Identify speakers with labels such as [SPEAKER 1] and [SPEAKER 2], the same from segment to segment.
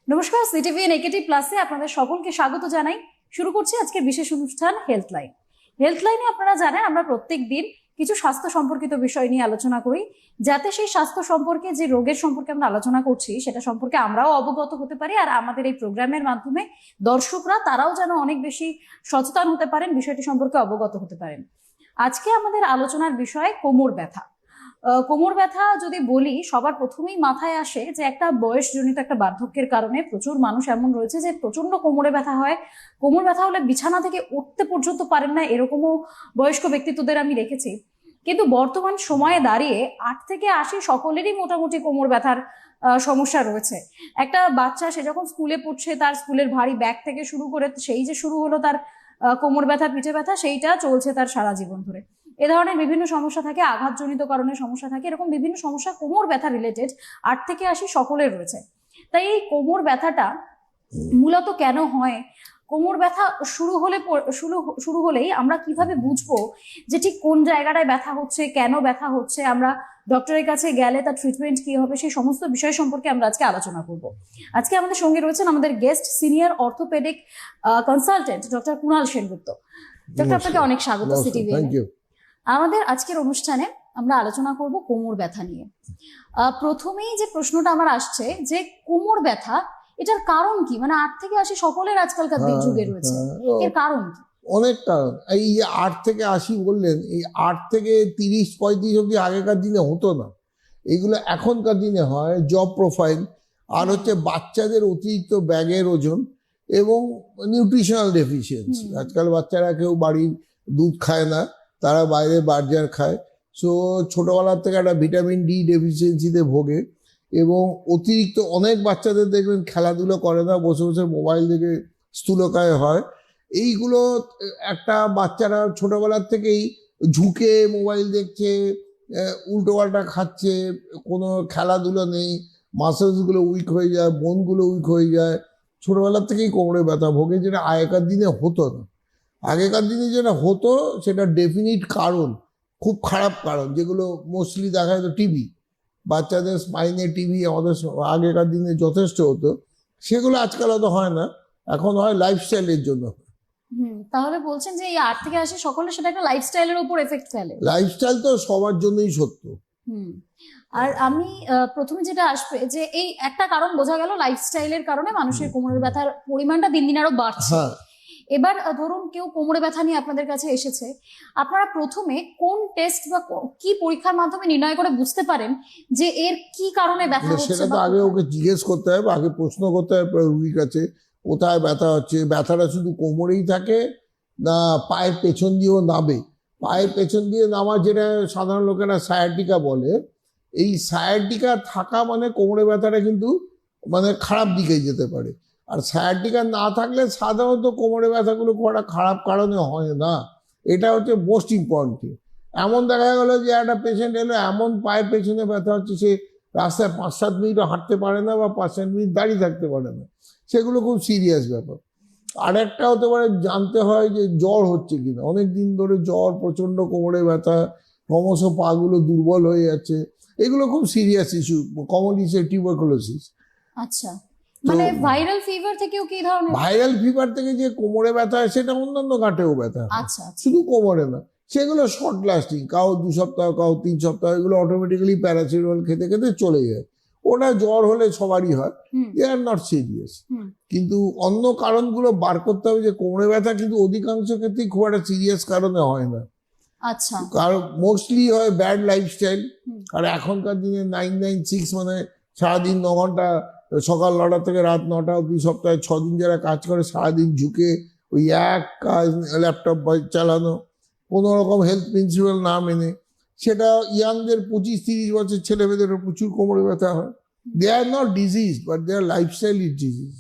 [SPEAKER 1] নমস্কার, CTV negative প্লাসে আপনাদের সকলকে স্বাগত জানাই। শুরু করছি আজকে বিশেষ অনুষ্ঠান হেলথলাইন। হেলথলাইনে আপনারা জানেন আমরা প্রত্যেক দিন কিছু স্বাস্থ্য সম্পর্কিত বিষয় নিয়ে আলোচনা করি, যাতে সেই স্বাস্থ্য সম্পর্কে যে রোগের সম্পর্কে আমরা আলোচনা করছি সেটা সম্পর্কে আমরাও অবগত হতে পারি, আর আমাদের এই প্রোগ্রামের মাধ্যমে দর্শকরা তারাও যেন অনেক বেশি সচেতন হতে পারেন, বিষয়টি সম্পর্কে অবগত হতে পারেন। আজকে আমাদের আলোচনার বিষয় কোমর ব্যথা। কোমর ব্যথা যদি বলি, সবার প্রথমেই মাথায় আসে যে একটা বয়সজনিত একটা বার্ধক্যের কারণে প্রচুর মানুষ এমন রয়েছে যে প্রচন্ড কোমরে ব্যথা হয়। কোমর ব্যথা হলে বিছানা থেকে উঠতে পর্যন্ত পারেন না, এরকমও বয়স্ক ব্যক্তিত্বদের আমি দেখেছি। কিন্তু বর্তমান সময়ে দাঁড়িয়ে 8 থেকে 80 সকলেরই মোটামুটি কোমর ব্যথার সমস্যা রয়েছে। একটা বাচ্চা সে যখন স্কুলে পড়ছে, তার স্কুলের ভারী ব্যাগ থেকে শুরু করে সেই যে শুরু হলো তার কোমর ব্যথা, পিঠে ব্যথা, সেইটা চলছে তার সারা জীবন ধরে। এ ধরনের বিভিন্ন সমস্যা থাকে, আঘাতজনিত কারণে সমস্যা থাকে, এরকম বিভিন্ন সমস্যা কোমর ব্যথা রিলেটেড 8 থেকে 80 সকলের রয়েছে। তাই এই কোমর ব্যথাটা মূলত কেন হয়, কোমর ব্যথা শুরু হলেই আমরা কিভাবে বুঝবো যে ঠিক কোন জায়গাটায় ব্যথা হচ্ছে, কেন ব্যথা হচ্ছে, আমরা ডক্টরের কাছে গেলে তার ট্রিটমেন্ট কি হবে, সেই সমস্ত বিষয় সম্পর্কে আমরা আজকে আলোচনা করব। আজকে আমাদের সঙ্গে রয়েছেন আমাদের guest senior orthopaedic consultant doctor Kunal Sengupta. Doctor, আপনাকে অনেক স্বাগত সিটিভি। আমাদের আজকের অনুষ্ঠানে আমরা আলোচনা করব কোমর ব্যথা নিয়ে। প্রথমেই যে প্রশ্নটা আমার আসছে যে কোমর ব্যথা এটার কারণ কি, মানে 8 থেকে 80 সকলের আজকালকার যুগে রয়েছে, এর কারণ কি?
[SPEAKER 2] অনেক কারণ। এই যে 8 থেকে 80 বললেন, এই 8 থেকে 30-35 অব্দি আগেকার দিনে হতো না, এগুলো এখনকার দিনে হয়। জব প্রোফাইল, আর হচ্ছে বাচ্চাদের অতিরিক্ত ব্যাগের ওজন এবং নিউট্রিশনাল ডেফিসিয়েন্সি। আজকাল বাচ্চারা কেউ বাড়ির দুধ খায় না, তারা বাইরে বার্জার খায়। সো ছোটবেলার থেকে একটা ভিটামিন ডি ডেফিসিয়েন্সিতে ভোগে। এবং অতিরিক্ত অনেক বাচ্চাদের দেখবেন খেলাধুলো করে না, বসে বসে মোবাইল দেখে স্থূলকায় হয়। এইগুলো একটা বাচ্চারা ছোটবেলার থেকেই ঝুঁকে মোবাইল দেখছে, উল্টো পাল্টা খাচ্ছে, কোনো খেলাধুলো নেই, মাসেলসগুলো উইক হয়ে যায়, বোনগুলো উইক হয়ে যায়। ছোটবেলার থেকেই কোমরে ব্যথা ভোগে, যেটা আগেকার দিনে হতো না। আগেকার দিনে যেটা হতো সেটা ডেফিনিট কারণ, খুব খারাপ কারণ, যেগুলো মোস্টলি দেখা যেত টিবি, বাচ্চাদের স্পাইনে টিবি আমাদের আগেকার দিনে যথেষ্ট হতো। সেগুলো আজকাল অত হয় না, এখন হয় লাইফস্টাইলের জন্য।
[SPEAKER 1] তাহলে বলছেন যে এই 8 থেকে 80 সকলে সেটা একটা লাইফস্টাইলের উপর এফেক্ট ফেলে।
[SPEAKER 2] লাইফস্টাইল তো সবার জন্যই সত্য।
[SPEAKER 1] আর আমি প্রথমে যেটা আসবে যে এই একটা কারণ বোঝা গেল, লাইফস্টাইলের কারণে মানুষের কোমরের ব্যথার পরিমাণটা দিন দিন আরো বাড়ছে। এবার ধরুন কেউ কোমরে ব্যথা নিয়ে আপনাদের কাছে এসেছে, আপনারা প্রথমে কোন টেস্ট বা কি পরীক্ষার মাধ্যমে নির্ণয় করে বুঝতে পারেন যে এর কি কারণে ব্যথা হচ্ছে?
[SPEAKER 2] সেটা তো আগে ওকে জিজ্ঞেস করতে হবে, আগে প্রশ্ন করতে হবে রুগীর কাছে, কোথায় ব্যথা হচ্ছে। ব্যথাটা শুধু কোমরেই থাকে না পায়ের পেছন দিয়েও নামে? পায়ের পেছন দিয়ে নামা, যেটা সাধারণ লোকেরা সায়াটিকা বলে, এই সায়াটিকা থাকা মানে কোমরে ব্যথাটা কিন্তু মানে খারাপ দিকে যেতে পারে। আর সায়াটিকা না থাকলে সাধারণত কোমরে ব্যথাগুলো খুব একটা খারাপ কারণে হয় না। এটা হচ্ছে মোস্ট ইম্পর্টেন্ট। এমন দেখা গেলো যে একটা পেশেন্ট এলো, এমন পায়ের পেছনে ব্যথা হচ্ছে, সে রাস্তায় 5-7 মিনিটও হাঁটতে পারে না বা 5-7 মিনিট দাঁড়িয়ে থাকতে পারে না, সেগুলো খুব সিরিয়াস ব্যাপার। আর একটা হতে পারে জানতে হয় যে জ্বর হচ্ছে কিনা, অনেক দিন ধরে জ্বর, প্রচন্ড কোমরে ব্যথা, ক্রমশ পাগুলো দুর্বল হয়ে যাচ্ছে, এগুলো খুব সিরিয়াস ইস্যু। কমনলি সে টিউবারকুলোসিস।
[SPEAKER 1] আচ্ছা, মানে ভাইরাল ফিভার থেকেও কি ধরনের?
[SPEAKER 2] ভাইরাল ফিভার থেকে যে কোমরে ব্যথা হয় সেটা অন্যান্য গাঁটেও ব্যথা,
[SPEAKER 1] আচ্ছা,
[SPEAKER 2] শুধু কোমরে না। সেগুলো শর্ট লাস্টিং, কাউ 2 সপ্তাহ, কাউ 3 সপ্তাহ, এগুলো অটোমেটিক্যালি প্যারাসিটামল খেতে খেতে চলে যায়। ওটা জ্বর হলে সবারই হয়, দে আর নট সিরিয়াস। কিন্তু অন্য কারণগুলো বার করতে হবে, যে কোমরে ব্যথা কিন্তু অধিকাংশ ক্ষেত্রেই খুব একটা সিরিয়াস কারণে হয় না।
[SPEAKER 1] আচ্ছা,
[SPEAKER 2] কারণ মোস্টলি হয় ব্যাড লাইফস্টাইল। আর এখনকার দিনে 996 মানে সারাদিন 9 ঘন্টা, সকাল 9টা থেকে রাত 9টা অব্দি, সপ্তাহে 6 দিন যারা কাজ করে, সারাদিন ঝুঁকে ওই এক কাজ, ল্যাপটপ চালানো, কোনো রকম হেলথ প্রিন্সিপাল না মেনে, সেটা ইয়াংদের 25-30 বছর ছেলেমেয়েদেরও প্রচুর কোমরে ব্যথা হয়। They are not disease, but they are lifestyle is disease.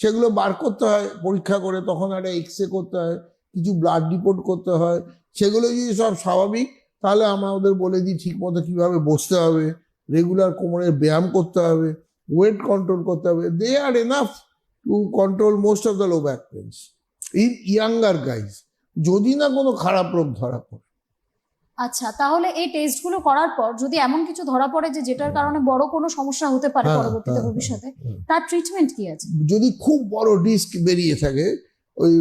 [SPEAKER 2] সেগুলো বার করতে হয় পরীক্ষা করে, তখন একটা এক্সরে করতে হয়, কিছু ব্লাড রিপোর্ট করতে হয়। সেগুলো যদি সব স্বাভাবিক, তাহলে আমরা ওদের বলে দিই ঠিক মতো কীভাবে বসতে হবে, রেগুলার কোমরের ব্যায়াম করতে হবে, ওয়েট কন্ট্রোল করতে হবে। They are enough to control most of the low back pains in younger guys, যদি না কোনো খারাপ রোগ ধরা পড়ে।
[SPEAKER 1] আচ্ছা, তাহলে এই টেস্টগুলো করার পর যদি এমন কিছু ধরা পড়ে যে যেটার কারণে বড় কোনো সমস্যা হতে পারে
[SPEAKER 2] হ্যাঁ,
[SPEAKER 1] পরবর্তীতে
[SPEAKER 2] হ্যাঁ,
[SPEAKER 1] ভবিষ্যতে,
[SPEAKER 2] হ্যাঁ।
[SPEAKER 1] তার ট্রিটমেন্ট কি আছে?
[SPEAKER 2] যদি খুব বড় ডিস্ক বেরিয়ে থাকে, ওই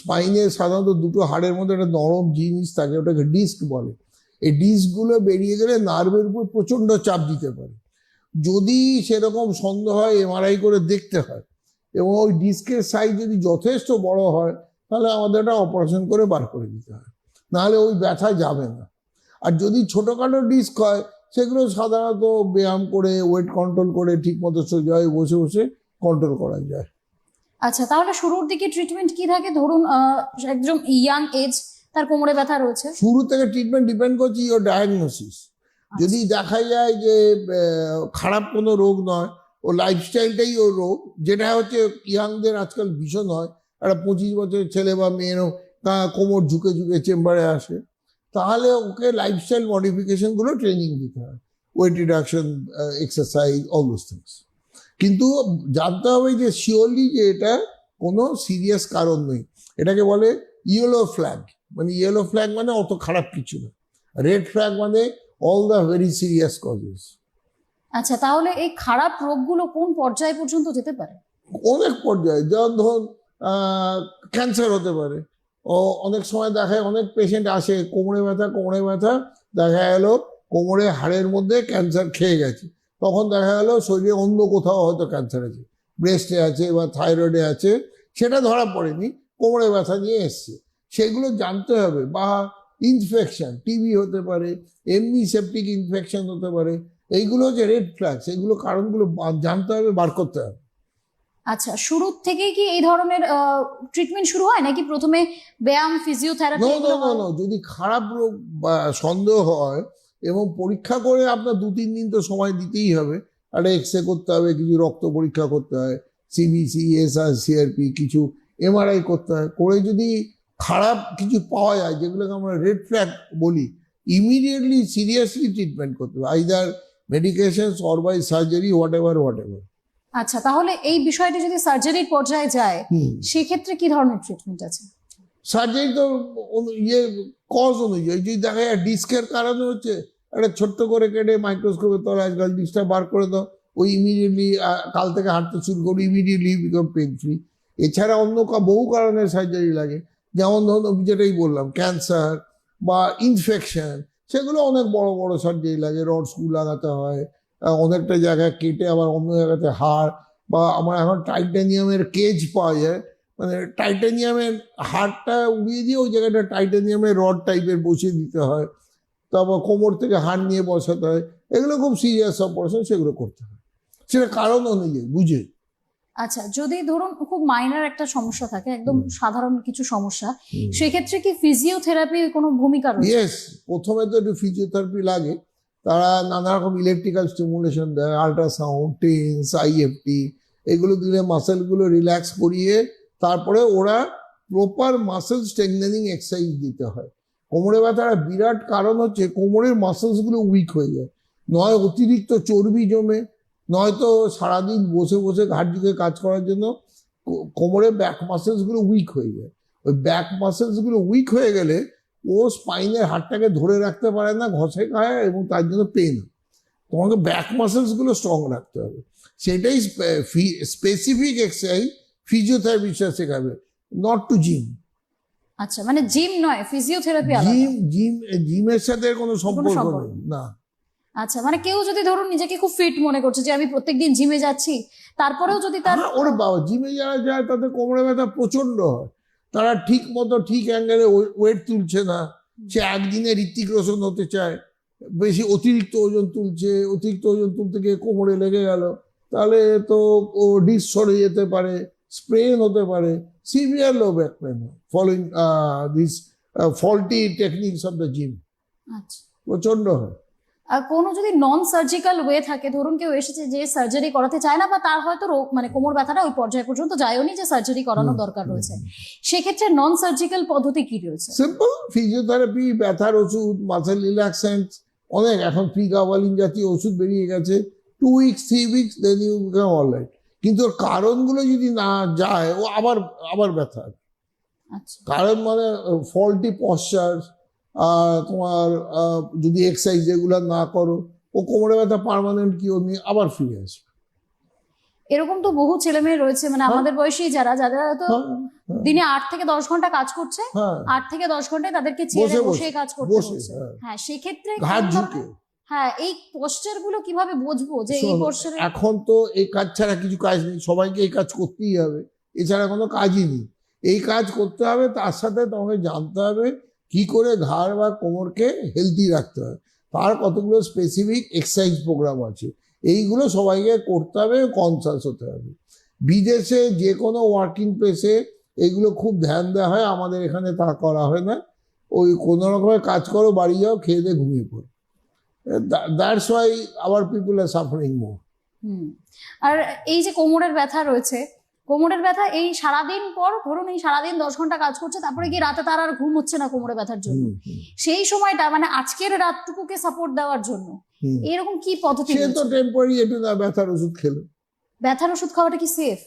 [SPEAKER 2] স্পাইনে সাধারণত দুটো হাড়ের মধ্যে একটা নরম জিনিস থাকে, ওটাকে ডিস্ক বলে। এই ডিস্কগুলো বেরিয়ে গেলে নার্ভের উপর প্রচন্ড চাপ দিতে পারে। যদি সেরকম সন্দেহ হয়, এমআরআই করে দেখতে হয়, এবং ওই ডিস্কের সাইজ যদি যথেষ্ট বড় হয়, তাহলে আমাদের একটা অপারেশন করে বার করে দিতে হয়, নাহলে ওই ব্যথা যাবে না। আর যদি ছোটোখাটো ডিস্ক হয়, সেগুলো সাধারণত ব্যায়াম করে, ওয়েট কন্ট্রোল করে, ঠিক মতো সোজা হয়ে বসে বসে কন্ট্রোল করা যায়।
[SPEAKER 1] আচ্ছা, তাহলে শুরুর দিকে ট্রিটমেন্ট কি থাকে? ধরুন একদম ইয়াং এজ, তার কোমরে ব্যথা রয়েছে,
[SPEAKER 2] শুরু থেকে ট্রিটমেন্ট ডিপেন্ড করছে ইওর ডায়াগনোসিস। যদি দেখা যায় যে খারাপ কোনো রোগ নয়, ও লাইফস্টাইলটাই ওর রোগ, যেটা হচ্ছে ইয়াংদের আজকাল ভীষণ হয়, একটা 25 বছরের ছেলে বা মেয়েরও কোমর ঝুঁকে ঝুঁকে চেম্বারে আসে, তাহলে ওকে লাইফস্টাইল মডিফিকেশনগুলো ট্রেনিং দিতে হয়, weight reduction, exercise, all those things. কিন্তু জানতে হবে যে শিওরলি যে এটা কোনো সিরিয়াস কারণ নেই। এটাকে বলে ইয়েলো ফ্ল্যাগ, মানে ইয়েলো ফ্ল্যাগ মানে অত খারাপ কিছু না, রেড ফ্ল্যাগ মানে all the very serious causes.
[SPEAKER 1] আচ্ছা, তাহলে এই খারাপ রোগগুলো কোন পর্যায় পর্যন্ত যেতে পারে?
[SPEAKER 2] অনেক পর্যায়ে, যেমন ধরুন ক্যান্সার হতে পারে। ও অনেক সময় দেখায়, অনেক পেশেন্ট আসে কোমরে ব্যথা, দেখা গেল কোমরে হাড়ের মধ্যে ক্যান্সার খেয়ে গেছে, তখন দেখা গেল শরীরে অন্য কোথাও হয়তো ক্যান্সার আছে, ব্রেস্টে আছে বা থাইরয়েডে আছে, সেটা ধরা পড়েনি, কোমরে ব্যথা নিয়ে এসছে, সেগুলো জানতে হবে। বা ইনফেকশন, টিবি হতে পারে, এমনি সেপটিক ইনফেকশন হতে পারে, এইগুলো হচ্ছে রেড ফ্ল্যাগস, এগুলো কারণগুলো জানতে হবে, বার করতে হবে।
[SPEAKER 1] আচ্ছা, শুরু থেকেই কি এই ধরনের ট্রিটমেন্ট শুরু হয়, নাকি প্রথমে ব্যায়াম, ফিজিওথেরাপি এগুলো হয়?
[SPEAKER 2] যদি খারাপ রোগ বা সন্দেহ হয়, এবং পরীক্ষা করে আপনার 2-3 দিন তো সময় দিতেই হবে, একটা এক্সরে করতে হবে, কিছু রক্ত পরীক্ষা করতে হয়, সিবিসি, এসআর, সিআরপি, কিছু এমআরআই করতে হয়, করে যদি খারাপ কিছু পাওয়া যায়, যেগুলোকে আমরা রেড ফ্ল্যাগ বলি, ইমিডিয়েটলি সিরিয়াসলি ট্রিটমেন্ট করতে হবে, either medication or by surgery, whatever.
[SPEAKER 1] আচ্ছা, তাহলে এই বিষয়টি যদি সার্জারির পর্যায়ে যায়, সেক্ষেত্রে কি ধরনের ট্রিটমেন্ট আছে?
[SPEAKER 2] সার্জারি তো ইয়ে কজ অনুযায়ী, যদি দেখা যায় ডিস্কের কারণে হচ্ছে, একটা ছোট্ট করে কেটে মাইক্রোস্কোপের তলায় আজকাল ডিস্কটা বার করে দাও, ওই ইমিডিয়েটলি কাল থেকে হাঁটতে শুরু করি, ইমিডিয়েটলি বিকাম পেন ফ্রি। এছাড়া অন্য বহু কারণে সার্জারি লাগে, যেমন ধরুন যেটাই বললাম, ক্যান্সার বা ইনফেকশন, সেগুলো অনেক বড় বড় সার্জারি লাগে, রড স্ক্রু লাগাতে হয়, অনেকটা জায়গায় কেটে আবার অন্য জায়গাতে হাড়, বা আমার এখন টাইটানিয়ামের কেজ পাওয়া যায়, মানে টাইটানিয়ামের হাড়টা উড়িয়ে দিয়ে ওই জায়গাটা টাইটানিয়ামের রড টাইপের বসিয়ে দিতে হয়, তারপর কোমর থেকে হাড় নিয়ে বসাতে হয়, এগুলো খুব সিরিয়াস অপারেশন, সেগুলো করতে হয়, সেটা কারণ অনুযায়ী বুঝে।
[SPEAKER 1] আচ্ছা, যদি ধরুন খুব মাইনর একটা সমস্যা থাকে, একদম সাধারণ কিছু সমস্যা, সেক্ষেত্রে কি ফিজিওথেরাপি কোনো ভূমিকা রয়েছে?
[SPEAKER 2] ইয়েস, প্রথমে তো একটু ফিজিওথেরাপি লাগে, তারা নানা রকম ইলেকট্রিক্যাল স্টিমুলেশন দেয়, আল্ট্রাসাউন্ড, টেন্স, আইএফটি, এগুলো দিলে মাসেলগুলো রিল্যাক্স করিয়ে তারপরে ওরা প্রপার মাসেল স্ট্রেংথেনিং এক্সারসাইজ দিতে হয়। কোমরে ব্যথার বিরাট কারণ হচ্ছে কোমরের মাসেলসগুলো উইক হয়ে যায়, নয় অতিরিক্ত চর্বি জমে, নয়তো সারাদিন বসে বসে ঘাট ঝুঁকে কাজ করার জন্য কোমরের ব্যাক মাসেলসগুলো উইক হয়ে যায়। ওই ব্যাক মাসেলসগুলো উইক হয়ে গেলে ও স্পাইনের হাড়টাকে ধরে রাখতে পারে না, ঘষে খায়, এবং তার জন্য পেন হয়। তোমাকে ব্যাক মাসেলসগুলো স্ট্রং রাখতে হবে, সেটাই স্পেসিফিক এক্সারসাইজ ফিজিওথেরাপির সাথে শেখাবে, নট টু জিম।
[SPEAKER 1] আচ্ছা, মানে জিম নয়, ফিজিওথেরাপি আলাদা?
[SPEAKER 2] জিমের সাথে কোনো সম্পর্ক
[SPEAKER 1] সম্পর্ক
[SPEAKER 2] নেই না।
[SPEAKER 1] আচ্ছা, মানে কেউ যদি ধরুন নিজেকে খুব ফিট মনে করছে, যে আমি প্রত্যেকদিন জিমে যাচ্ছি, তারপরেও যদি তার
[SPEAKER 2] ওরে বাবা, জিমে যারা যায় তাদের কোমরে ব্যথা প্রচন্ড হয়, তারা ঠিক মতো ঠিক অ্যাঙ্গেলে ওয়েট তুলছে না, সে একদিনে ঋত্বিক রোশন হতে চায়, বেশি অতিরিক্ত ওজন তুলছে, অতিরিক্ত ওজন তুলতে গিয়ে কোমরে লেগে গেল, তাহলে তো ও ডিস্ক সরে যেতে পারে, স্প্রেন হতে পারে, severe low back pain following this faulty techniques of the gym.
[SPEAKER 1] আচ্ছা,
[SPEAKER 2] প্রচন্ড হয়।
[SPEAKER 1] আর কোনো যদি নন সার্জিক্যাল ওয়ে থাকে, ধরুন কেউ এসেছে যে সার্জারি করাতে চায় না, বা তার হয়তো রোগ মানে কোমর ব্যথাটা ওই পর্যায় পর্যন্ত যায়নি যে সার্জারি করানোর দরকার রয়েছে, সেক্ষেত্রে নন সার্জিক্যাল পদ্ধতি কি রয়েছে?
[SPEAKER 2] সিম্পল ফিজিওথেরাপি, ব্যথার ওষুধ, মাসেল রিল্যাক্সেন্ট, অনেক এখন প্রিগাবালিন জাতীয় ওষুধ বেরিয়ে গেছে, 2 weeks 3 weeks then you become alright. কিন্তু ওর কারণগুলো যদি না যায়, ও আবার ব্যথা।
[SPEAKER 1] আচ্ছা,
[SPEAKER 2] কারণ মানে ফল্টি পশ্চার, তোমার যদি এক্সারসাইজ রেগুলার না করো, ও কোমরে ব্যথা পার্মানেন্ট কি ও নিয়ে আবার ফিরে আসবে।
[SPEAKER 1] এরকম তো বহু ছেলে মেয়ে রয়েছে, মানে আমাদের বয়সী যারা হয়তো
[SPEAKER 2] হ্যাঁ,
[SPEAKER 1] দিনে 8 থেকে 10 ঘন্টা কাজ করছে,
[SPEAKER 2] হ্যাঁ,
[SPEAKER 1] 8 থেকে 10 ঘন্টায় তাদেরকে চেয়ারে
[SPEAKER 2] বসে
[SPEAKER 1] বসে কাজ করতে
[SPEAKER 2] বসে,
[SPEAKER 1] হচ্ছে।
[SPEAKER 2] হ্যাঁ।
[SPEAKER 1] হ্যাঁ, সেক্ষেত্রে
[SPEAKER 2] ঘাট
[SPEAKER 1] কোন
[SPEAKER 2] ঝুঁকে।
[SPEAKER 1] ধরনের- হ্যাঁ, এই পোস্টার গুলো কিভাবে বুঝবো যে এই
[SPEAKER 2] শোনো,
[SPEAKER 1] পোস্টারে?
[SPEAKER 2] এখন তো এই কাজ ছাড়া কিছু কাজ নেই, সবাইকে এই কাজ করতেই হবে, এছাড়া কোনো কাজই নেই। এই কাজ করতে হবে, তার সাথে তোমাকে জানতে হবে কি করে ঘাড় বা কোমরকে হেলদি রাখতে হবে। তার কতগুলো স্পেসিফিক এক্সারসাইজ প্রোগ্রাম আছে, এইগুলো সবাইকে করতে হবে, কনসাস হতে হবে। বিদেশে যে কোনো ওয়ার্কিং প্লেসে এইগুলো খুব ধ্যান দেওয়া হয়, আমাদের এখানে তা করা হয় না। ওই কোনো রকমের কাজ করো, বাড়ি যাও, খেয়ে দিয়ে ঘুমিয়ে পড়ো। That's why our people are suffering more.
[SPEAKER 1] আর এই যে কোমরের ব্যথা রয়েছে, কোমরের ব্যথা এই সারাদিন পর, ধরুন এই সারাদিন 10 ঘন্টা কাজ করছে, তারপরে গিয়ে রাতে তার আর ঘুম হচ্ছে না কোমরে ব্যথার জন্য, সেই সময়টা মানে আজকের রাতটুকুকে সাপোর্ট দেওয়ার জন্য এরকম কি পদ্ধতি
[SPEAKER 2] সে তো
[SPEAKER 1] রয়েছে?
[SPEAKER 2] টেম্পোরারি, একটু না ব্যথার ওষুধ খেলো।
[SPEAKER 1] ব্যথার ওষুধ খাওয়াটা কি সেফ?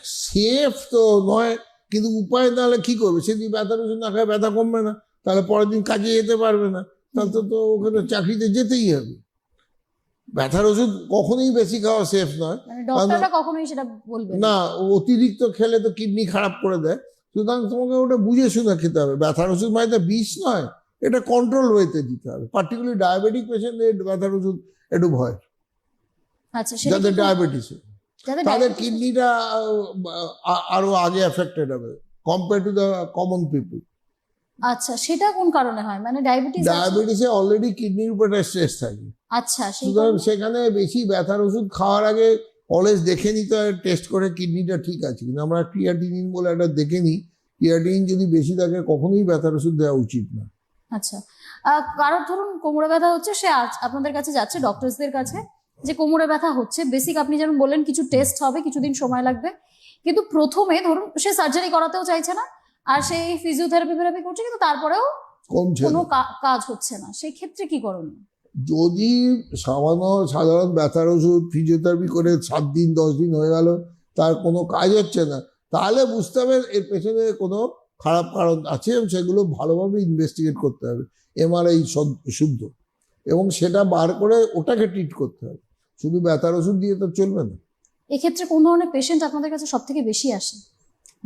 [SPEAKER 2] সেফ তো নয়, কিন্তু উপায় নাহলে কি করবে? সেদিন ব্যথার ওষুধ না খায় ব্যথা কমবে না, তাহলে পরের দিন কাজে যেতে পারবে না, তাহলে তো ওখানে চাকরিতে যেতেই হবে। ব্যথার ওষুধ কখনোই বেশি খাওয়া সেফ নয়,
[SPEAKER 1] মানে ডক্টররা কখনোই সেটা বলবে
[SPEAKER 2] না। অতিরিক্ত খেলে তো কিডনি খারাপ করে দেয়, সুতরাং তোমাকে ওটা বুঝে শুনে খেতে হবে। ব্যথার ওষুধ মানে তো বিষ নয়, এটা কন্ট্রোল ওয়েতে দিতে হবে। পার্টিকুলারলি ডায়াবেটিক পেশেন্টদের ব্যথার ওষুধ একটু ভয়,
[SPEAKER 1] আচ্ছা, সেটা
[SPEAKER 2] যাদের
[SPEAKER 1] কি-
[SPEAKER 2] ডায়াবেটিস,
[SPEAKER 1] যাদের
[SPEAKER 2] তাদের
[SPEAKER 1] diabetes-
[SPEAKER 2] কিডনিটা আরো আগে এফেক্টেড হবে compare to the common people.
[SPEAKER 1] আচ্ছা, সেটা কোন কারণে হয়, মানে ডায়াবেটিস?
[SPEAKER 2] ডায়াবেটিসে অলরেডি কিডনির উপর একটা স্ট্রেস থাকে,
[SPEAKER 1] আচ্ছা, সেই
[SPEAKER 2] সুতরাং
[SPEAKER 1] কারণে-
[SPEAKER 2] সেখানে বেশি ব্যথার ওষুধ খাওয়ার আগে অলওয়েজ দেখে নিতে হয়, টেস্ট করে কিডনিটা ঠিক আছে কিনা। আমরা ক্রিয়াটিনিন বলে একটা দেখে নিই, ক্রিয়াটিনিন যদি বেশি থাকে কখনোই ব্যথার ওষুধ দেওয়া উচিত না।
[SPEAKER 1] আচ্ছা, কারোর ধরুন কোমরে ব্যথা হচ্ছে, সে আপনাদের কাছে যাচ্ছে, ডক্টরসদের কাছে, যে কোমরে ব্যথা হচ্ছে, বেসিক আপনি যেমন বললেন কিছু টেস্ট হবে, কিছুদিন সময় লাগবে, কিন্তু প্রথমে ধরুন সে সার্জারি করাতেও চাইছে না, আর সে ফিজিওথেরাপি করছে, কিন্তু তারপরেও
[SPEAKER 2] কমছে
[SPEAKER 1] কোনো
[SPEAKER 2] না।
[SPEAKER 1] কাজ হচ্ছে না, সেই ক্ষেত্রে কি করণীয়?
[SPEAKER 2] যদি সাধারণ ব্যথার ওষুধ ফিজিওথেরাপি করে 7 দিন 10 দিন হয়ে গেল, তার কোনো কাজ হচ্ছে না, তাহলে বুঝতে হবে এর পেছনে কোনো খারাপ কারণ আছে, এবং সেগুলো ভালোভাবে ইনভেস্টিগেট করতে হবে, এমআরআই শুদ্ধ, এবং সেটা বার করে ওটাকে ট্রিট করতে হবে। শুধু ব্যথার ওষুধ দিয়ে তো চলবে না।
[SPEAKER 1] এক্ষেত্রে কোন ধরনের পেশেন্ট আপনাদের কাছে সব থেকে বেশি আসে?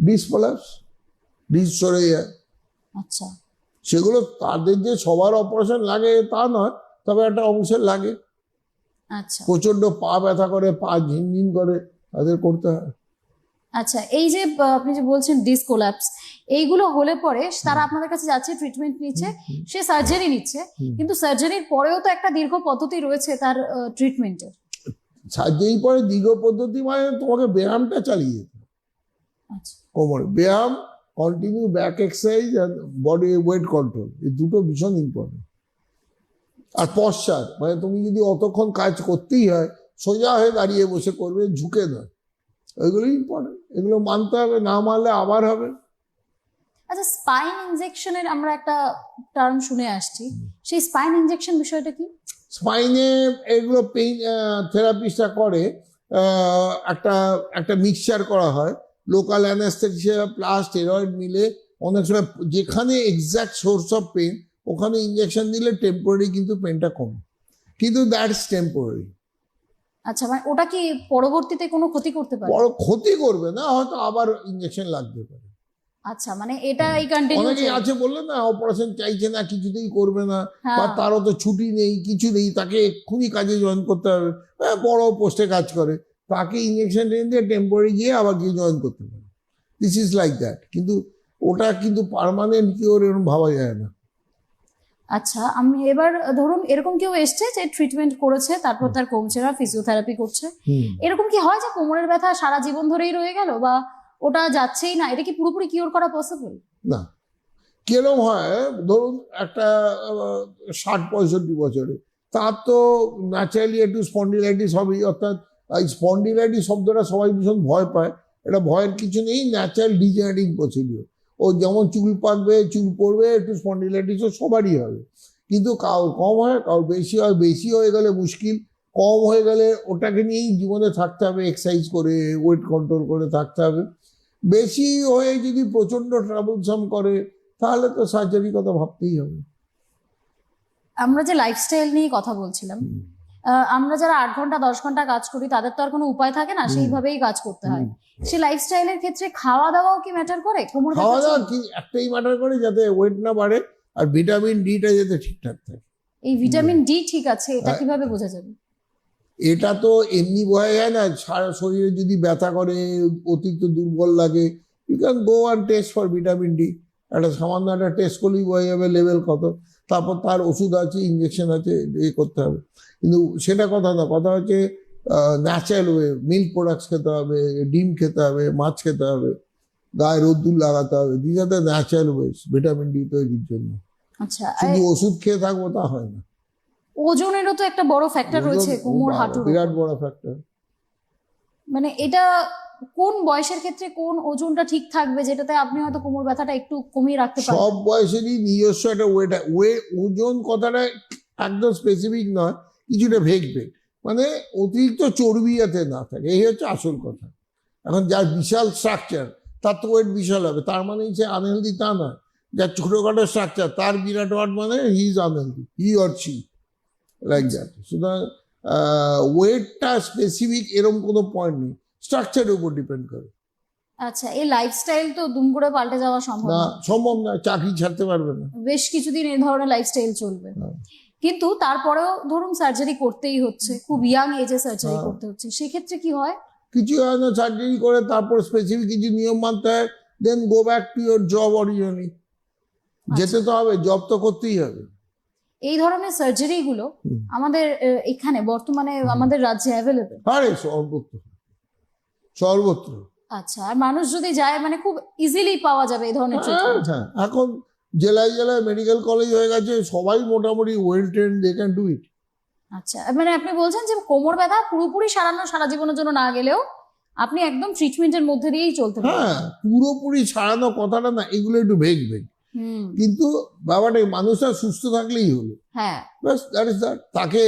[SPEAKER 2] ডিসপ্লাস, ডিস সরে যায়,
[SPEAKER 1] আচ্ছা,
[SPEAKER 2] সেগুলো তাদের যে সবার অপারেশন লাগে তা নয়, তবে একটা অংশের লাগে।
[SPEAKER 1] আচ্ছা,
[SPEAKER 2] প্রচন্ড পা ব্যথা করে, পা ঝিনঝিন করে, তাদের করতে হয়।
[SPEAKER 1] আচ্ছা। এই যে আপনি যে বলছেন ডিসকোল্যাপস, এইগুলো হলে পরে তারা আপনাদের কাছে যাচ্ছে, ট্রিটমেন্ট নিচ্ছে, সে সার্জারি নিচ্ছে, কিন্তু সার্জারির পরেও তো একটা দীর্ঘ পদ্ধতি রয়েছে তার ট্রিটমেন্টের।
[SPEAKER 2] সার্জারি পরে দীর্ঘ পদ্ধতি মানে তোমাকে ব্যায়ামটা চালিয়ে যেতে হবে।
[SPEAKER 1] আচ্ছা,
[SPEAKER 2] কোমরে ব্যায়াম, কন্টিনিউ ব্যাক এক্সারসাইজ আর বডি ওয়েট কন্ট্রোল, এই দুটো ভীষণ ইম্পর্টেন্ট। আর পশ্চার, মানে তুমি যদি অতক্ষণ কাজ করতেই হয়, সোজা হয়ে দাঁড়িয়ে বসে করবে, ঝুঁকে নয়, ওইগুলো ইম্পর্টেন্ট। এগুলো মানতে হবে, না মানলে আবার হবে।
[SPEAKER 1] আচ্ছা, স্পাইন ইনজেকশনের আমরা একটা টার্ম শুনে আসছি, সেই স্পাইন ইনজেকশন বিষয়টা কি?
[SPEAKER 2] স্পাইনে এগুলো পেইন থেরাপিস্টরা করে, একটা একটা মিক্সচার করা হয়, লোকাল অ্যানেস্থেসিয়া প্লাস স্টেরয়েড মিলে। অনেক সময় যেখানে এক্সাক্ট সোর্স অফ পেন, ওখানে ইঞ্জেকশন দিলে টেম্পোরারি কিন্তু পেনটা কমে, কিন্তু দ্যাটস টেম্পোরারি।
[SPEAKER 1] আচ্ছা, মানে ওটা কি পরবর্তীতে কোনো ক্ষতি করতে পারে?
[SPEAKER 2] বড় ক্ষতি করবে না, হয়তো আবার ইঞ্জেকশন লাগতে পারে।
[SPEAKER 1] আচ্ছা, মানে এটা এই কন্টিনিউ।
[SPEAKER 2] অনেকেই আছে বললেন না অপারেশন চাইছে না, কিছুতেই করবে না,
[SPEAKER 1] হ্যাঁ।
[SPEAKER 2] বা তারও তো ছুটি নেই, কিছু নেই, তাকে এক্ষুনি কাজে জয়েন করতে হবে, বড় পোস্টে কাজ করে, তাকে ইঞ্জেকশন দিয়ে টেম্পোরারি গিয়ে আবার গিয়ে জয়েন করতে পারে। দিস ইজ লাইক দ্যাট, কিন্তু ওটা কিন্তু পার্মানেন্ট কিওর এরকম ভাবা যায় না।
[SPEAKER 1] আচ্ছা, আমি এবার ধরুন এরকম কেউ এসছে যে ট্রিটমেন্ট করেছে, তারপর তার কমছে না, ফিজিওথেরাপি করছে, এরকম কি হয় যে কোমরের ব্যথা সারা জীবন ধরেই রয়ে গেল, বা ওটা যাচ্ছেই না, এটা কি পুরোপুরি কিওর করা পসিবল?
[SPEAKER 2] না, কিরম হয়, ধরুন একটা 60-65 বছরে, তার তো ন্যাচারালি একটু স্পন্ডিলাইটিস হবেই, অর্থাৎ এই স্পন্ডিলাইটিস শব্দটা সবাই ভীষণ ভয় পায়, এটা ভয়ের কিছু নেই, ন্যাচারাল ডিজেনারেটিং প্রসিডিওর। ও যেমন চুল পাকবে, চুল পড়বে, একটু স্পন্ডিলাইটিসও সবারই হবে, কিন্তু কাউ কম হয়, কাউ বেশি হয়। বেশি হয়ে গেলে মুশকিল, কম হয়ে গেলে ওটাকে নিয়েই জীবনে থাকতে হবে, এক্সারসাইজ করে, ওয়েট কন্ট্রোল করে থাকতে হবে। বেশি হয়ে যদি প্রচন্ড ট্রাবলসাম করে, তাহলে তো সার্জারির কথা ভাবতেই হবে।
[SPEAKER 1] আমরা যে লাইফস্টাইল নিয়ে কথা বলছিলাম, আমরা যারা 8 ঘন্টা 10 ঘন্টা কাজ করি তাদের তো আর কোনো উপায় থাকে না, সেইভাবেই কাজ করতে হয়। সেই লাইফস্টাইলের ক্ষেত্রে খাওয়া দাওয়াও কি ম্যাটার করে? কোমর
[SPEAKER 2] খাওয়া
[SPEAKER 1] ব্যথার
[SPEAKER 2] দাওয়া
[SPEAKER 1] জন্য?
[SPEAKER 2] কি একটাই ম্যাটার করে, যাতে ওয়েট না বাড়ে আর ভিটামিন ডিটা যাতে ঠিকঠাক থাকে।
[SPEAKER 1] এই ভিটামিন ডি ঠিক আছে, এটা কিভাবে বোঝা যাবে?
[SPEAKER 2] এটা তো এমনি বোঝা যায় না। সারা শরীরে যদি ব্যথা করে, অতিরিক্ত দুর্বল লাগে, you can go and test for vitamin D. একটা সামান্য একটা টেস্ট করলেই বোঝা যাবে লেভেল কত। তারপর তার ওষুধ আছে, ইঞ্জেকশন আছে, করতে হবে। কিন্তু সেটা কথা না, কথা হচ্ছে ন্যাচারাল ওয়ে, মিল্ক প্রোডাক্টস খেতে হবে, ডিম খেতে হবে, মাছ খেতে হবে, গায়ে রোদ্দুর লাগাতে হবে। This are the natural ways vitamin D তৈরির জন্য।
[SPEAKER 1] আচ্ছা,
[SPEAKER 2] শুধু ওষুধ খেয়ে থাকবো তা হয় না।
[SPEAKER 1] ওজনেরও তো একটা বড় ফ্যাক্টর রয়েছে কোমর হাঁটুর
[SPEAKER 2] বিরাট
[SPEAKER 1] উপর।
[SPEAKER 2] বড় ফ্যাক্টর।
[SPEAKER 1] মানে এটা কোন বয়সের ক্ষেত্রে কোন ওজনটা ঠিক থাকবে, যেটাতে আপনি হয়তো কোমর ব্যথাটা একটু কমিয়ে রাখতে
[SPEAKER 2] সব
[SPEAKER 1] পারবেন?
[SPEAKER 2] বয়সেরই নিজস্ব একটা ওজন কথাটা একদম স্পেসিফিক নয়, কিছুটা ভেগ ভেগ, মানে অতিরিক্ত চর্বি যাতে না থাকে, এই হচ্ছে আসল কথা। এখন যার বিশাল স্ট্রাকচার তার তো ওয়েট বিশাল হবে, তার মানে সে আনহেলদি তা নয়। যার ছোটখাটো স্ট্রাকচার তার বিরাট ওয়াট মানে he is unhealthy, he or she, like that. সুতরাং ওয়েটটা স্পেসিফিক এরকম কোনো পয়েন্ট নেই, স্ট্রাকচারের উপর ডিপেন্ড করে।
[SPEAKER 1] আচ্ছা, এই লাইফস্টাইল তো দুম করে পাল্টে যাওয়া সম্ভব
[SPEAKER 2] না,
[SPEAKER 1] না,
[SPEAKER 2] সম্ভব না, চাকরি ছাড়তে পারবে না।
[SPEAKER 1] বেশ কিছুদিন এই ধরনের লাইফস্টাইল চলবে।
[SPEAKER 2] হ্যাঁ।
[SPEAKER 1] কিন্তু তারপরেও ধরুন সার্জারি করতেই হচ্ছে, খুব ইয়াং এজে সার্জারি
[SPEAKER 2] হ্যাঁ।
[SPEAKER 1] করতে হচ্ছে, সেক্ষেত্রে কি হয়?
[SPEAKER 2] কিছু হয় না, সার্জারি করে তারপর স্পেসিফিক কিছু নিয়ম মানতে হয়, then go back to your job originally. যেতে তো হবে, জব তো করতেই হবে।
[SPEAKER 1] এই ধরনের সার্জারি গুলো আমাদের এখানে বর্তমানে আমাদের রাজ্যে অ্যাভেলেবেল?
[SPEAKER 2] আরে সর্বত্র, সর্বত্র।
[SPEAKER 1] আচ্ছা, আর মানুষ যদি যায় মানে খুব ইজিলি পাওয়া যাবে এই ধরনের
[SPEAKER 2] হ্যাঁ,
[SPEAKER 1] ট্রিটমেন্ট?
[SPEAKER 2] হ্যাঁ, এখন জেলায় জেলায় মেডিকেল কলেজ হয়ে গেছে, সবাই মোটামুটি well trained, they can do it.
[SPEAKER 1] আচ্ছা, মানে আপনি বলছেন যে কোমর ব্যথা পুরোপুরি সারানো সারা জীবনের জন্য না গেলেও আপনি একদম ট্রিটমেন্টের মধ্যে দিয়েই চলতে পারেন?
[SPEAKER 2] হ্যাঁ, পুরোপুরি ছাড়ানো কথাটা না, এগুলো একটু ভেগ ভেগ,
[SPEAKER 1] হুম,
[SPEAKER 2] কিন্তু ব্যাপারটা মানুষটা সুস্থ থাকলেই হলো।
[SPEAKER 1] হ্যাঁ।
[SPEAKER 2] ব্যাস, দ্যাট ইজ দ্যাট। তাকে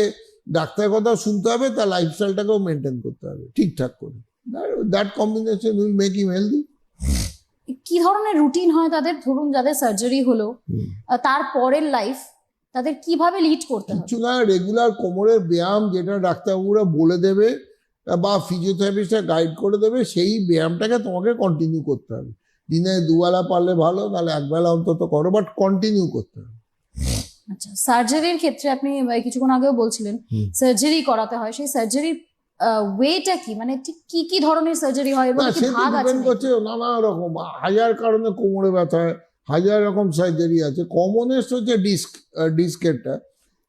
[SPEAKER 2] ডাক্তারের কথা শুনতে হবে, তার লাইফস্টাইলটাকেও মেনটেন করতে হবে ঠিকঠাক করে। That combination will make him healthy.
[SPEAKER 1] কি ধরনের রুটিন হয় তাদের, ধরুন যাদের সার্জারি হলো তারপরের লাইফ তাদের কিভাবে লিড করতে হবে?
[SPEAKER 2] কিছু না, রেগুলার কোমরের ব্যায়াম যেটা ডাক্তারবাবুরা বলে দেবে বা ফিজিওথেরাপিস্টরা গাইড করে দেবে, সেই ব্যায়ামটাকে তোমাকে কন্টিনিউ করতে হবে। দিনে দুবেলা পারলে ভালো, নাহলে একবেলা অন্তত করো, বাট কন্টিনিউ করতে হবে।
[SPEAKER 1] আচ্ছা, সার্জারির ক্ষেত্রে আপনি কিছুক্ষণ আগেও বলছিলেন সার্জারি করাতে হয়, সেই সার্জারির ওয়েটা কি, মানে ঠিক কি কি ধরনের সার্জারি হয় এবং
[SPEAKER 2] না,
[SPEAKER 1] কি
[SPEAKER 2] সে তো
[SPEAKER 1] ভাগ আছে
[SPEAKER 2] ডিপেন্ড
[SPEAKER 1] নাকি?
[SPEAKER 2] করছে, নানা রকম, হাজার কারণে কোমরে ব্যথা হয়, হাজার রকম সার্জারি আছে। কমনেস্ট হচ্ছে ডিস্কেরটা।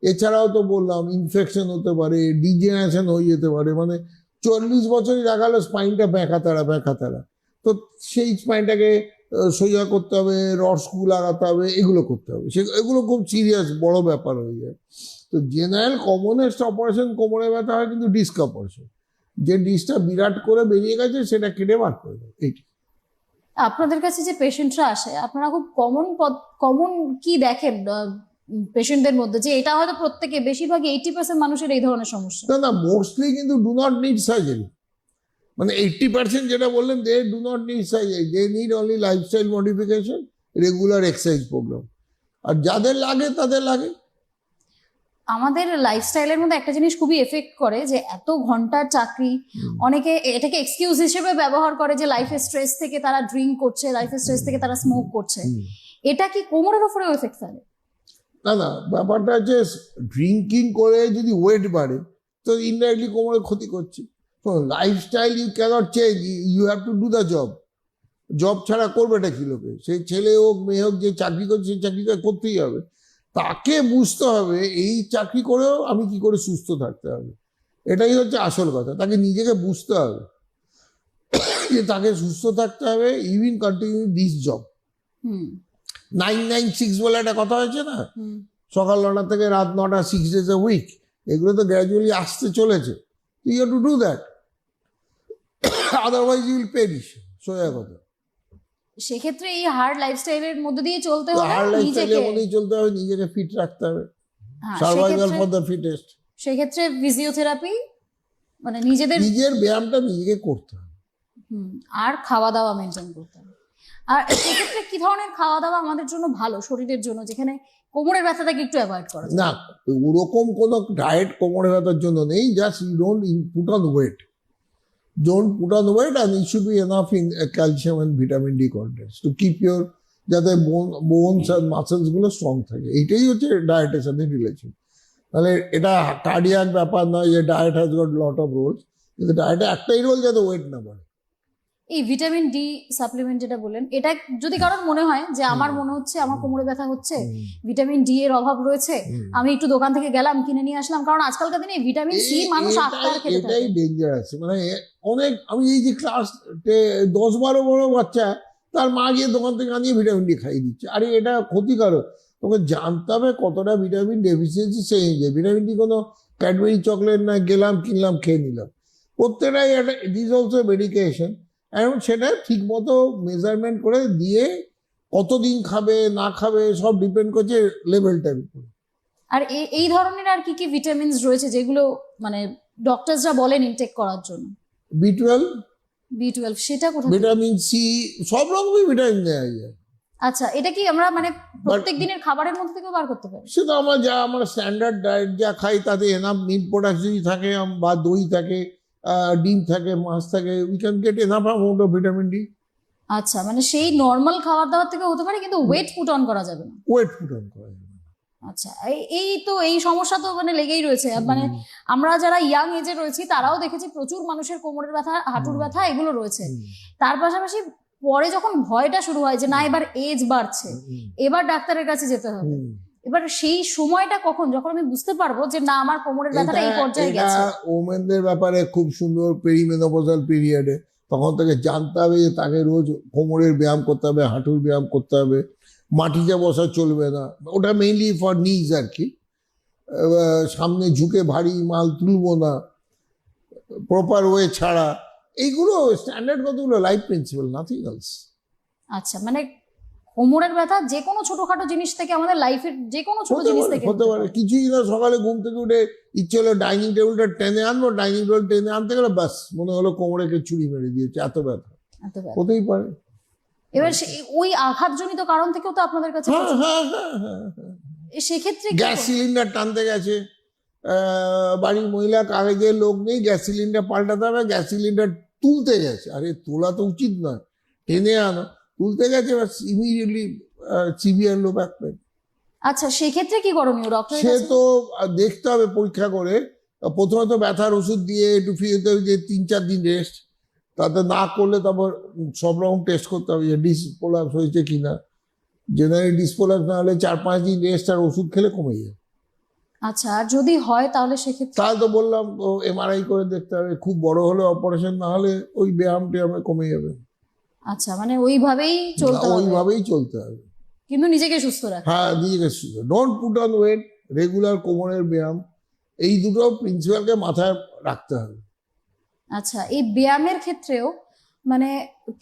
[SPEAKER 2] এছাড়াও তো বললাম ইনফেকশন হতে পারে, ডিজেনারেশন হয়ে যেতে পারে, মানে 40 বছরই দেখালো স্পাইনটা ব্যাঁকাতারা, তো সেই স্পাইনটাকে সোজা করতে হবে, রড স্ক্রু লাগাতে হবে, এগুলো করতে হবে। এগুলো খুব সিরিয়াস বড় ব্যাপার হয়ে যায়। তো জেনারেল কমনেস্ট অপারেশন কোমরে ব্যথা হয় কিন্তু ডিস্ক অপারেশন, যে ডিস্কটা বিরাট করে বেরিয়ে গেছে সেটা কেটে বার করে দেবে, এইটা।
[SPEAKER 1] আপনাদের কাছে যে পেশেন্টরা আসে, আপনারা খুব কমন কি দেখেন পেশেন্টদের মধ্যে, যে এটা হয়তো প্রত্যেকে, বেশিরভাগই 80% মানুষের এই ধরনের সমস্যা?
[SPEAKER 2] না, মোস্টলি কিন্তু ডু নট নিড সার্জারি। মানে 80% যেটা বললেন, they do not need surgery, they need only lifestyle modification, regular exercise programme. আর যাদের লাগে তাদের লাগে।
[SPEAKER 1] আমাদের লাইফস্টাইলের মধ্যে একটা জিনিস খুবই এফেক্ট করে, যে এত ঘন্টার চাকরি, অনেকে এটাকে এক্সকিউজ হিসেবে ব্যবহার করে যে লাইফের স্ট্রেস থেকে তারা ড্রিঙ্ক করছে, লাইফের স্ট্রেস থেকে তারা স্মোক করছে। এটা কি কোমরের উপরেও এফেক্ট ফেলে?
[SPEAKER 2] না, ব্যাপারটা হচ্ছে ড্রিঙ্কিং করে যদি ওয়েট বাড়ে তো ইনডাইরেক্টলি কোমরে ক্ষতি করছে। Lifestyle you cannot change, you have to do the job ছাড়া করবেটা কি লোকে? সেই ছেলে হোক মেয়ে হোক, যে চাকরি করছে সেই চাকরিটা করতেই হবে। তাকে বুঝতে হবে এই চাকরি করেও আমি কি করে সুস্থ থাকতে হবে, এটাই হচ্ছে আসল কথা। তাকে নিজেকে বুঝতে হবে যে তাকে সুস্থ থাকতে হবে, ইভিন কন্টিনিউ দিস জব। 996 বলে একটা কথা হয়েছে না, সকাল 9টা থেকে রাত 9টা, 6 days a week। এগুলো তো গ্র্যাজুয়ালি আসতে চলেছে। You have to do that, otherwise you will perish, সোজা কথা।
[SPEAKER 1] সেক্ষেত্রে এই হার্ড লাইফস্টাইলের মধ্যে দিয়ে চলতে হবে,
[SPEAKER 2] হার্ড
[SPEAKER 1] নিজেকে
[SPEAKER 2] লাইফস্টাইলের মধ্যেই চলতে হবে, নিজেকে ফিট রাখতে হবে, সার্ভাইভাল ফর দ্য ফিটেস্ট।
[SPEAKER 1] সেক্ষেত্রে ফিজিওথেরাপি, মানে নিজের
[SPEAKER 2] ব্যায়ামটা নিজেকে করতে হবে,
[SPEAKER 1] আর খাওয়া দাওয়া মেনটেন করতে হবে। আর সেক্ষেত্রে কি ধরনের খাওয়া দাওয়া আমাদের জন্য ভালো শরীরের জন্য, যেখানে কোমরের ব্যথাটাকে একটু অ্যাভয়েড করা যায়।
[SPEAKER 2] না, ওরকম কোনো ডায়েট কোমরে ব্যথার জন্য নেই, just you don't put on weight, and it should be enough in calcium and vitamin D contents to keep your যাতে বোনস আর মাসেলস গুলো স্ট্রং থাকে। এইটাই হচ্ছে ডায়েটের সাথে রিলেশন। তাহলে এটা কার্ডিয়াক ব্যাপার নয় যে diet has got lot of roles, কিন্তু ডায়েটে একটাই রোল যাতে ওয়েট না বাড়ে।
[SPEAKER 1] এই ভিটামিন ডি সাপ্লিমেন্ট যেটা বললেন, এটা যদি কারোর মনে হয় যে আমার মনে হচ্ছে আমার কোমরে ব্যথা হচ্ছে, ভিটামিন ডি এর অভাব রয়েছে, আমি একটু দোকান থেকে গেলাম কিনে নিয়ে আসলাম, কারণ আজকালকার দিনে ভিটামিন সি মানুষ আটকার খেতে থাকে।
[SPEAKER 2] এটাই ডেঞ্জারাস। মানে অনেক, আমি এই যে ক্লাস 10-12 বড় বাচ্চা, তার মা গিয়ে দোকান থেকে আনিয়ে ভিটামিন ডি খাইয়ে দিচ্ছে। আরে এটা ক্ষতিকারক, তোকে জানতে হবে কতটা ভিটামিন ডেফিসিয়েন্সি সেই অনুযায়ী। ভিটামিন ডি কোনো ক্যাডবেরি চকলেট না গেলাম কিনলাম খেয়ে নিলাম, প্রত্যেকটাই একটা দিস অলসো মেডিকেশন। এবং সেটা ঠিক মতো মেজারমেন্ট করে দিয়ে কতদিন খাবে না খাবে সব ডিপেন্ড করছে লেভেলটার উপরে।
[SPEAKER 1] আর এই ধরনের আর কি কি ভিটামিনস রয়েছে যেগুলো মানে ডক্টরসরা বলেন ইনটেক করার জন্য?
[SPEAKER 2] B12,
[SPEAKER 1] B12 সেটা কোথা থেকে?
[SPEAKER 2] ভিটামিন সি, সব রকমই ভিটামিন দেওয়া যায়।
[SPEAKER 1] আচ্ছা, এটা কি আমরা মানে প্রত্যেক দিনের খাবারের মধ্যে থেকে বার করতে পারি?
[SPEAKER 2] সেটা আমরা স্ট্যান্ডার্ড ডায়েট যা খাই তাতে এনাফ মিট প্রোডাক্ট যদি থাকে বা দই থাকে, ডিম থাকে, মাছ থাকে, we can get enough amount of vitamin D.
[SPEAKER 1] আচ্ছা, মানে সেই নর্মাল খাবার দাবার থেকে হতে পারে, কিন্তু ওয়েট পুট অন করা যাবে না।
[SPEAKER 2] ওয়েট পুট অন করা যাবে না।
[SPEAKER 1] আচ্ছা, এই সমস্যা তো মানে লেগেই রয়েছে। মানে আমরা যারা ইয়াং এজে রয়েছি তারাও দেখেছি প্রচুর মানুষের কোমরের ব্যথা, হাঁটুর ব্যথা এগুলো রয়েছে। তার পাশাপাশি পরে যখন ভয়টা শুরু হয় যে না এবার এজ বাড়ছে, এবার ডাক্তারের কাছে যেতে হবে, এবার সেই সময়টা কখন, যখন আমি বুঝতে পারবো যে না আমার কোমরের ব্যথাটা এই পর্যায়ে গেছে?
[SPEAKER 2] ওমেনদের ব্যাপারে খুব সুন্দর পেরিমেনোপজাল পিরিয়ডে, তখন তাকে জানতে হবে যে তাকে রোজ কোমরের ব্যায়াম করতে হবে, হাঁটুর ব্যায়াম করতে হবে, মাটিতে বসা চলবে না। ওটা মেইনলি ফর নিজ আর কি। সামনে ঝুঁকে ভারী মাল তুলবো না, প্রপার ওয়ে ছাড়া, এইগুলো স্ট্যান্ডার্ড কতগুলো লাইফ প্রিন্সিপাল, নাথিং এলস।
[SPEAKER 1] আচ্ছা, মানে কোমরের ব্যথা যে কোনো ছোটখাটো জিনিস থেকে, আমাদের লাইফের যে কোনো ছোট জিনিস থেকে
[SPEAKER 2] হতে পারে। কিছুই না, সকালে ঘুম থেকে উঠে ইচ্ছে হলো ডাইনিং টেবিলটা টেনে আনবো, ডাইনিং টেবিল টেনে আনতে গেলে ব্যাস মনে হলো কোমরে কে ছুরি মেরে দিয়েছে, এত ব্যথা হতেই পারে।
[SPEAKER 1] এবার ওই আঘাতজনিত কারণ থেকেও তো আপনাদের কাছে সেক্ষেত্রে
[SPEAKER 2] গ্যাস সিলিন্ডার টানতে গেছে, বাড়ির মহিলা কাগজের লোক নেই, গ্যাস সিলিন্ডার পাল্টাতে হবে, গ্যাস সিলিন্ডার তুলতে গেছে, আরে তোলা তো উচিত নয়, টেনে আনো, তুলতে গেছে, immediately severe low back pain.
[SPEAKER 1] আচ্ছা, সেক্ষেত্রে কি করণীয় ডক্টর?
[SPEAKER 2] সে তো দেখতে হবে পরীক্ষা করে, প্রথমে তো ব্যথার ওষুধ দিয়ে একটু ফিজিওথেরাপি দিয়ে 3-4 দিন রেস্ট, তাতে না করলে তারপর সব রকম টেস্ট করতে হবে যে ডিসপোলাপস হয়েছে কিনা। জেনারেলি ডিসপোলাপস না হলে 4-5 দিন রেস্ট আর ওষুধ খেলে কমে যায়।
[SPEAKER 1] আচ্ছা, আর যদি হয় তাহলে সেক্ষেত্রে?
[SPEAKER 2] তাহলে তো বললাম MRI করে দেখতে হবে, খুব বড় হলে অপারেশন, না হলে ওই ব্যায়াম ট্যায়ামে কমে যাবে।
[SPEAKER 1] আচ্ছা, মানে ওইভাবেই চলতে হবে?
[SPEAKER 2] ওইভাবেই চলতে হবে,
[SPEAKER 1] কিন্তু নিজেকে সুস্থ রাখতে।
[SPEAKER 2] হ্যাঁ, নিজেকে সুস্থ। Don't put on weight, regular কোমরের ব্যায়াম, এই দুটো প্রিন্সিপালকে মাথায় রাখতে হবে।
[SPEAKER 1] আচ্ছা, এই ব্যায়ামের ক্ষেত্রেও মানে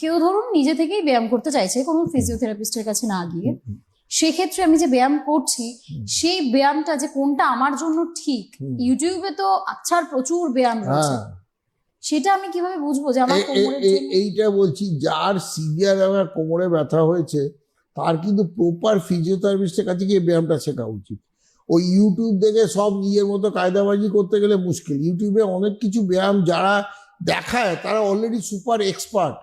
[SPEAKER 1] কেউ ধরুন নিজে থেকেই ব্যায়াম করতে চাইছে কোনো ফিজিওথেরাপিস্টের কাছে না গিয়ে, সেক্ষেত্রে আমি যে ব্যায়াম করছি সেই ব্যায়ামটা যে কোনটা আমার জন্য ঠিক, ইউটিউবে তো আচ্ছার প্রচুর ব্যায়াম রয়েছে, সেটা আমি কিভাবে বুঝবো যে আমার কোমরের জন্য?
[SPEAKER 2] এইটা বলছি, যার সিভিয়ার আমার কোমরে ব্যথা হয়েছে তার কিন্তু প্রপার ফিজিওথেরাপিস্টের কাছে গিয়ে ব্যায়ামটা শেখা উচিত। ওই ইউটিউব দেখে সব নিজের মতো কায়দাবাজি করতে গেলে মুশকিল। ইউটিউবে অনেক কিছু ব্যায়াম যারা দেখায় তারা অলরেডি সুপার এক্সপার্ট,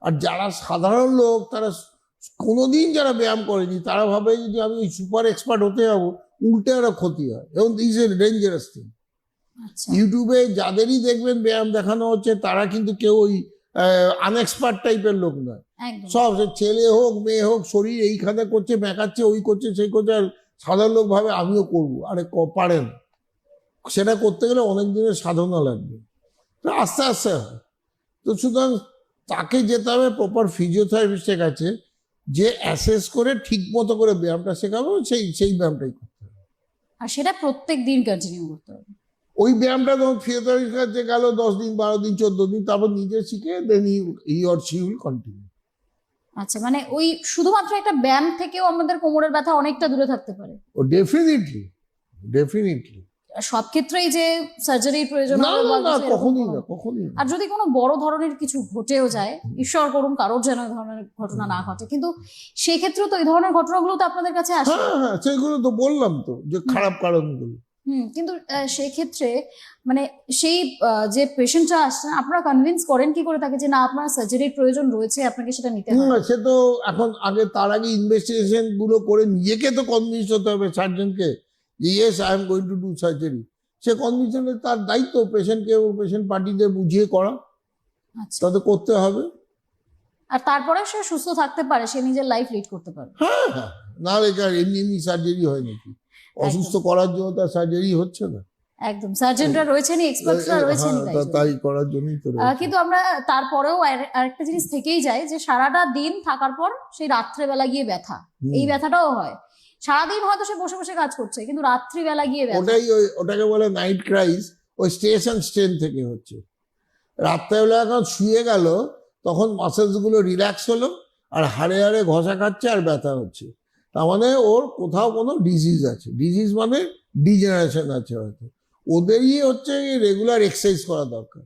[SPEAKER 2] আর যারা সাধারণ লোক তারা কোনোদিন যারা ব্যায়াম করেনি তারা ভাবে যদি আমি ওই সুপার এক্সপার্ট হতে যাবো, উল্টে আরো ক্ষতি হয়, এবং this is a dangerous thing. ইউটিউবে যাদেরই দেখবেন ব্যায়াম দেখানো হচ্ছে তারা কিন্তু কেউ ওই আনএক্সপার্ট টাইপের লোক নয়। সব ছেলে হোক মেয়ে হোক, শরীর এইখানে করছে, মেকাচ্ছে, ওই করছে সেই করছে, আর সাধারণ লোক ভাবে আমিও করবো, আরে পারেন। সেটা করতে গেলে অনেক দিনের সাধনা লাগবে, আস্তে আস্তে হয়। তো সুতরাং তাকে যেতে হবে প্রপার ফিজিওথেরাপিস্টের কাছে, যে অ্যাসেস করে ঠিক মতো করে ব্যায়ামটা শেখাবো, সেই ব্যায়ামটাই করতে হবে।
[SPEAKER 1] আর সেটা প্রত্যেক দিন কন্টিনিউ করতে হবে।
[SPEAKER 2] ওই ব্যায়ামটা যখন ফিজিওথেরাপিস্টের কাছে গেল 10 দিন, 12 দিন, 14 দিন, তারপর নিজে শিখে then he or she will continue.
[SPEAKER 1] আচ্ছা, মানে ওই শুধুমাত্র একটা ব্যায়াম থেকেও আমাদের কোমরের ব্যথা অনেকটা দূরে থাকতে পারে?
[SPEAKER 2] ও ডেফিনেটলি।
[SPEAKER 1] সব ক্ষেত্রেই যে সার্জারির প্রয়োজন
[SPEAKER 2] না
[SPEAKER 1] হবে
[SPEAKER 2] না
[SPEAKER 1] বা
[SPEAKER 2] না,
[SPEAKER 1] কিছু এরকম
[SPEAKER 2] কখনই
[SPEAKER 1] কোনো-
[SPEAKER 2] না, কখনই না।
[SPEAKER 1] আর যদি কোনো বড় ধরনের কিছু ঘটেও যায়, ঈশ্বর করুন কারোর যেন এই ধরনের ঘটনা না ঘটে, কিন্তু সেক্ষেত্রেও তো এই ধরনের ঘটনাগুলো তো আপনাদের কাছে আসে।
[SPEAKER 2] হ্যাঁ হ্যাঁ, সেগুলো তো বললাম তো, যে খারাপ কারণগুলো।
[SPEAKER 1] কিন্তু সেক্ষেত্রে মানে সেই যে পেশেন্টটা আসছেন আপনারা কনভিন্স করেন কি করে তাকে যে না আপনার সার্জারির প্রয়োজন রয়েছে, আপনাকে সেটা নিতে হবে?
[SPEAKER 2] সে তো এখন আগে, তার আগে ইনভেস্টিগেশন গুলো করে নিজেকে তো কনভিন্স হতে হবে সার্জনকে, যে yes I am going to do surgery. সে কনভিন্সের তার দায়িত্ব পেশেন্টকে ও পেশেন্ট পার্টিদের বুঝিয়ে করা,
[SPEAKER 1] আচ্ছা,
[SPEAKER 2] তাতে করতে হবে।
[SPEAKER 1] আর তারপরে সে সুস্থ থাকতে পারে, সে নিজের লাইফ লিড করতে পারে।
[SPEAKER 2] হ্যাঁ হ্যাঁ, না রেখে আর এমনি এমনি সার্জারি হয় নাকি? অসুস্থ করার জন্য তার সার্জারি হচ্ছে না।
[SPEAKER 1] একদম, সার্জনরা রয়েছেনই, এক্সপার্টরা রয়েছেনই, তাই জন্য।
[SPEAKER 2] তাই করার জন্যই তো রয়েছে।
[SPEAKER 1] কিন্তু আমরা তারপরেও আরেকটা জিনিস থেকেই যায় যে সারাটা দিন থাকার পর সেই রাত্রেবেলা গিয়ে ব্যথা, এই ব্যথাটাও হয়। সারাদিন হয়তো সে বসে বসে কাজ করছে, কিন্তু রাত্রিবেলা গিয়ে ব্যথা।
[SPEAKER 2] ওটাকে বলে নাইট ক্রাইস। ওই স্ট্রেস অ্যান্ড স্ট্রেন থেকে হচ্ছে। রাত্রেবেলা এখন শুয়ে গেল, তখন মাসেলস গুলো রিল্যাক্স হলো, আর হাড়ে হাড়ে ঘষা খাচ্ছে আর ব্যথা হচ্ছে। তার মানে ওর কোথাও কোনো ডিজিজ আছে। ডিজিজ মানে ডিজেনারেশন আছে হয়তো। ওদেরই হচ্ছে রেগুলার এক্সারসাইজ করা দরকার।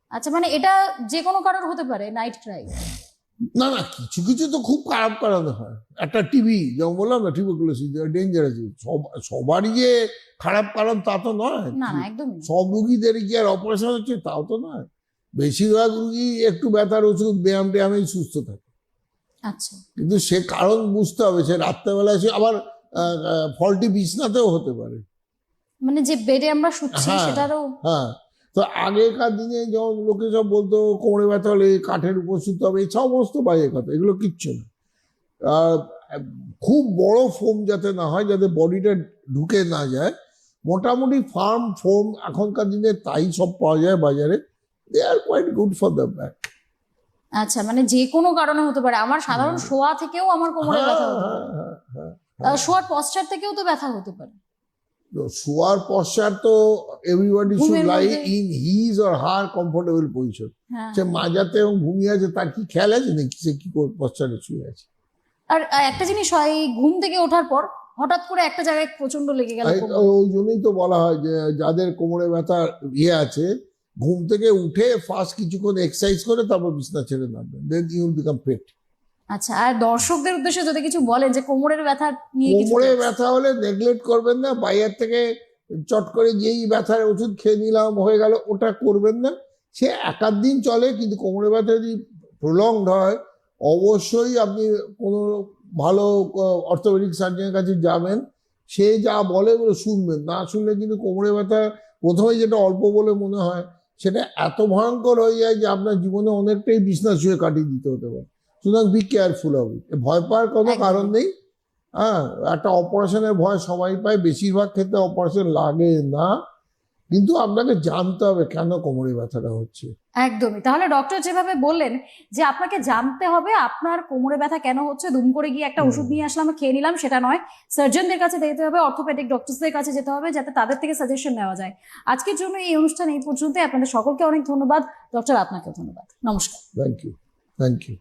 [SPEAKER 1] আচ্ছা, মানে এটা যে কোনো কারোর হতে পারে নাইট ক্রাই?
[SPEAKER 2] না না, কিছু কিছু তো খুব খারাপ কারণে হয়। একটা টিবি, যেমন বললাম না, টিউবারকুলোসিস ডেঞ্জারাস। সবারই যে খারাপ কারণ তা তো নয়।
[SPEAKER 1] না না, একদমই না।
[SPEAKER 2] সব রুগীদেরই কি আর অপারেশন হচ্ছে তাও তো নয়। বেশিরভাগ রুগী একটু ব্যথার ওষুধ, ব্যায়াম ট্যায়ামেই সুস্থ থাকে।
[SPEAKER 1] আচ্ছা,
[SPEAKER 2] কিন্তু সে কারণ বুঝতে হবে। সে রাত্রেবেলায় সে আবার ফল্টি বিছনাতেও হতে পারে।
[SPEAKER 1] মানে যে বেডে আমরা শুচ্ছি
[SPEAKER 2] হ্যাঁ,
[SPEAKER 1] সেটারও।
[SPEAKER 2] হ্যাঁ। তো আগেকার দিনে যেমন লোকে সব বলতো কোমরে ব্যথা হলে কাঠের উপর শুতে হবে, এই সমস্ত বাজে কথা, এগুলো কিচ্ছু না। আহ, খুব বড় ফোম যাতে না হয়, যাতে বডিটা ঢুকে না যায়। মোটামুটি ফার্ম ফোম এখনকার দিনে তাই সব পাওয়া যায় বাজারে। They are quite good for the back.
[SPEAKER 1] আচ্ছা, মানে যে কোনো কারণে হতে পারে। আমার সাধারণ শোয়া থেকেও আমার কোমরে ব্যথা হতে পারে, শোয়ার পশ্চার থেকেও তো ব্যথা হতে পারে।
[SPEAKER 2] শোয়ার পশ্চাৎ তো এভরিবডি শুড
[SPEAKER 1] ঘুমের
[SPEAKER 2] লাই
[SPEAKER 1] মধ্যে-
[SPEAKER 2] in his or her comfortable position.
[SPEAKER 1] হ্যাঁ,
[SPEAKER 2] সে মাজাতে এবং ঘুমিয়ে আছে, তার কি খেয়াল আছে নাকি সে কি পশ্চাতে শুয়ে আছে?
[SPEAKER 1] আর একটা জিনিস হয়, এই ঘুম থেকে ওঠার পর হঠাৎ করে একটা জায়গায় প্রচন্ড লেগে গেল কোমরে।
[SPEAKER 2] ওই জন্যই তো বলা হয় যে যাদের কোমরে ব্যথা আছে, ঘুম থেকে উঠে ফার্স্ট কিছুক্ষণ এক্সারসাইজ করে তারপর বিছনা ছেড়ে নামবেন, then you will become fit.
[SPEAKER 1] আচ্ছা, আর দর্শকদের উদ্দেশ্যে যদি কিছু বলেন যে কোমরের ব্যথা নিয়ে কিছু
[SPEAKER 2] কোমরে
[SPEAKER 1] tips।
[SPEAKER 2] ব্যথা হলে নেগলেক্ট করবেন না। বাইরের থেকে চট করে যেই ব্যথার ওষুধ খেয়ে নিলাম হয়ে গেল, ওটা করবেন না। সে এক আধ দিন চলে, কিন্তু কোমরে ব্যথা যদি প্রলংড হয়, অবশ্যই আপনি কোনো ভালো অর্থোপেডিক সার্জনের কাছে যাবেন। সে যা বলে ওগুলো শুনবেন। না শুনলে কিন্তু কোমরে ব্যথা প্রথমে যেটা অল্প বলে মনে হয়, সেটা এত ভয়ঙ্কর হয়ে যায় যে আপনার জীবনে অনেকটাই বিছনা শুয়ে কাটিয়ে দিতে হতে পারে। সুতরাং বি কেয়ারফুল হবে। ভয় পাওয়ার কোনো
[SPEAKER 1] একদম।
[SPEAKER 2] কারণ নেই। হ্যাঁ, একটা অপারেশনের ভয় সবাই পায়, বেশিরভাগ ক্ষেত্রে অপারেশন লাগে না। কিন্তু আপনাকে জানতে হবে কেন কোমরে ব্যথাটা হচ্ছে।
[SPEAKER 1] একদমই। তাহলে ডক্টর যেভাবে বললেন যে আপনাকে জানতে হবে আপনার কোমরে ব্যথা কেন হচ্ছে, দুম করে গিয়ে একটা ওষুধ নিয়ে আসলাম খেয়ে নিলাম সেটা নয়, সার্জনদের কাছে যেতে হবে, অর্থোপেডিক ডক্টরসদের কাছে যেতে হবে, যাতে তাদের থেকে সাজেশন নেওয়া যায়। আজকের জন্য এই অনুষ্ঠান এই পর্যন্তই। আপনাদের সকলকে অনেক ধন্যবাদ। ডক্টর, আপনাকেও ধন্যবাদ। নমস্কার।
[SPEAKER 2] Thank you, thank you.